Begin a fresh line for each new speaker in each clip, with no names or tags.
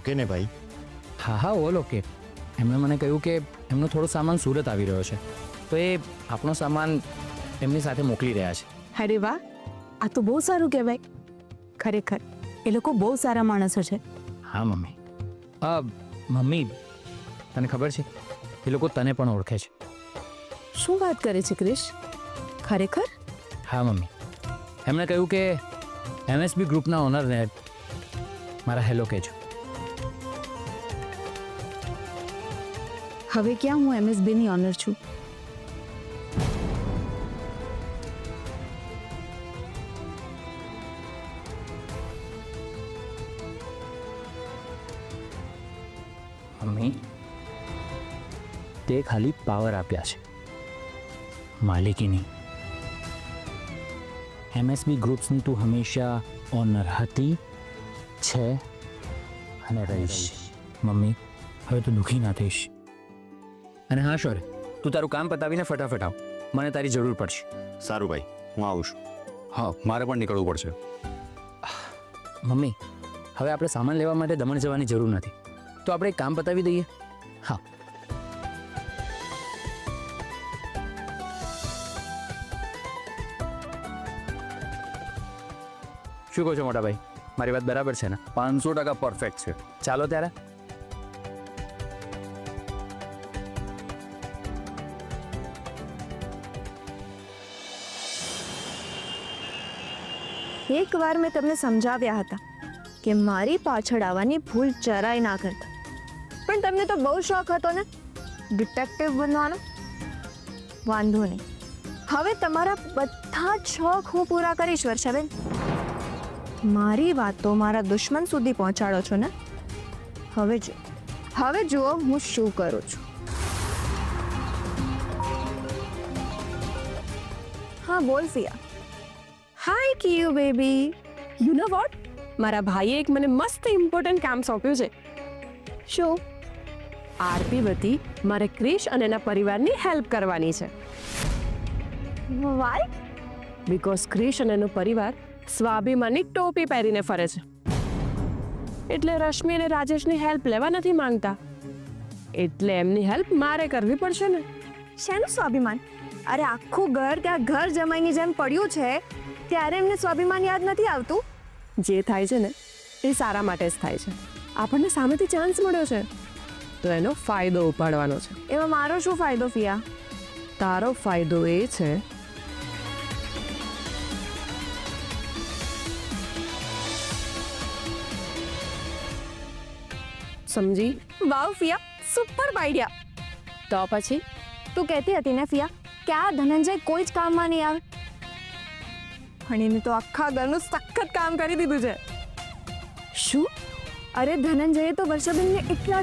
Okay ને ભાઈ?
હા હા ઓલ ઓકે. એમણે મને કહ્યું કે એમનો થોડો સામાન સુરત આવી રહ્યો છે, તો એ આપણો સામાન એમની સાથે મોકલી રહ્યા છે.
અરે વાહ, આ તો બહુ સારું કહેવાય. ખરેખર એ લોકો બહુ સારા માણસો છે.
હા મમ્મી. મમ્મી, તને ખબર છે એ લોકો તને પણ ઓળખે છે.
શું વાત કરે છે ક્રિશ? ખરેખર?
હા મમ્મી, એમણે કહ્યું કે MSB ગ્રુપના ઓનરને મારા હેલો કહેજો.
હવે ક્યાં હું MSB ની ઓનર છું?
મમ્મી, તે ખાલી પાવર આપ્યા છે, માલિકી નહીં. MSB ગ્રુપ્સની તું હંમેશા ઓનર હતી, છે અને રહીશ. મમ્મી, હવે તું દુઃખી ના થઈશ. અને હા શોર, તું તારું કામ પતાવીને ફટાફટ આવ, મને તારી જરૂર પડશે.
સારું ભાઈ, હું આવું છું.
હા, મારે પણ નીકળવું પડશે.
મમ્મી, હવે આપણે સામાન લેવા માટે દમણ જવાની જરૂર નથી, તો આપણે એક કામ પતાવી દઈએ. હા. શું કહો છો મોટા ભાઈ? મારી વાત બરાબર છે ને?
500% પરફેક્ટ છે.
ચાલો ત્યારે.
એકવાર મેં તમને સમજાવ્યા હતા કે મારી પાછળ આવવાની ભૂલ જરાય ના કરતા, પણ તમને તો બહુ શોખ હતો ને ડિટેક્ટિવ બનવાનો. વાંધો નહીં, હવે તમારા બધા જ શોખ હું પૂરા કરીશ વર્ષાબેન. મારી વાતો મારા દુશ્મન સુધી પહોંચાડો છો ને? હવે જુઓ હું શું કરું છું. હા બોલ ફિયા. હાય કિયુ બેબી.
યુ નો વોટ, મારા ભાઈએ એક મને મસ્ત ઇમ્પોર્ટન્ટ કામ સોંપ્યું છે.
શું?
આરતી વતી મારે ક્રિશ અને એના પરિવારની હેલ્પ કરવાની છે.
વાય?
બીકોઝ ક્રિશ અને એનો પરિવાર સ્વાભિમાનની ટોપી પહેરીને ફરે છે, એટલે રશ્મિ અને રાજેશની હેલ્પ લેવા નથી માંગતા, એટલે એમની હેલ્પ મારે કરવી પડશે ને.
શેનું સ્વાભિમાન? અરે આખું ઘર ત્યાં ઘર જમાઈની જેમ પડ્યું છે, ત્યારે એમને સ્વાભિમાન યાદ નથી આવતું?
જે થાય છે ને એ સારા માટે જ થાય છે. આપણને સામેથી ચાન્સ મળ્યો છે, તો એનો ફાયદો ઉપાડવાનો છે.
એમાં મારો શું ફાયદો ફિયા?
તારો ફાયદો એ છે સમજી?
વાવ ફિયા, સુપર આઈડિયા.
તો પછી
તું કહેતી હતી ને ફિયા કે આ ધનંજય કોઈ જ કામમાં નહીં આવે, પણ એને તો આખા ઘરનું સખત કામ કરી દીધું છે.
શું?
અરે ધનંજયે તો વર્ષાબેનને એટલા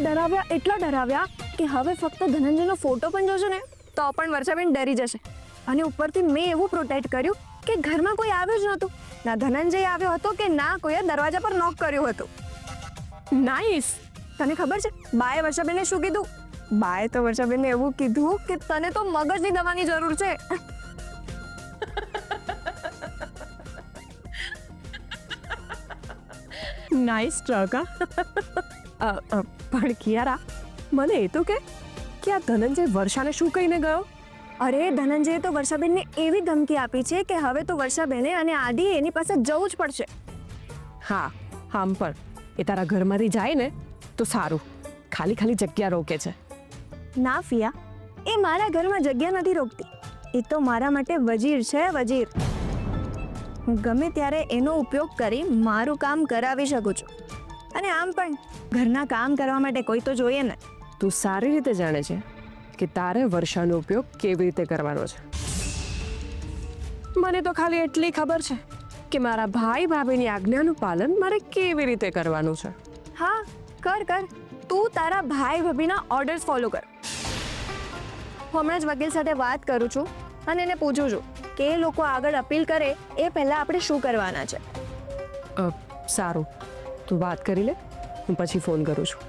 ડરાવ્યા કે હવે ફક્ત ધનંજયનો ફોટો પણ જોશો ને તો પણ વર્ષાબેન ડરી જશે. અને ઉપરથી મેં એવું પ્રોટેક્ટ કર્યું કે ઘરમાં કોઈ આવ્યું જ નહોતું, ના ધનંજય આવ્યો હતો કે ના કોઈએ દરવાજા પર નોક કર્યું હતું.
નાઈસ.
તને ખબર છે બાએ વર્ષાબેનને શું કીધું? બાએ તો વર્ષાબેનને એવું કીધું કે તને તો મગજની દવાની જરૂર છે.
Nice truck. પણ કિયારા, મને એ તો કે આ ધનંજય વર્ષાને શું કહીને ગયો?
અરે ધનંજયે તો વર્ષાબેનને એવી ધમકી આપી છે કે હવે તો વર્ષાબેને અને આદિ એની પાસે જવું જ પડશે.
હા, આમ પણ એ તારા ઘરમાંથી જાય ને તો સારું, ખાલી જગ્યા રોકે છે.
ના ફિયા, એ મારા ઘરમાં જગ્યા નથી રોકતી, એ તો મારા માટે વજીર છે, વજીર. હું ગમે ત્યારે એનો ઉપયોગ કરી મારું કામ કરાવી શકું છું. અને આમ પણ ઘરના કામ કરવા માટે કોઈ તો જોઈએ ને.
તું સારી રીતે જાણે છે કે તારે વર્ષાનો ઉપયોગ કેવી રીતે કરવાનો છે. મને તો ખાલી એટલી ખબર છે કે મારા ભાઈ ભાભીની આજ્ઞાનું પાલન મારે કેવી રીતે કરવાનું છે.
હા કર, તું તારા ભાઈ ભાભીના ઓર્ડર્સ ફોલો કર. હું હમણાં જ વકીલ સાથે વાત કરું છું અને એને પૂછું છું કે એ લોકો આગળ અપીલ કરે એ પહેલા આપણે શું કરવાના છે.
સારું, તું વાત કરી લે, હું પછી ફોન કરું છું.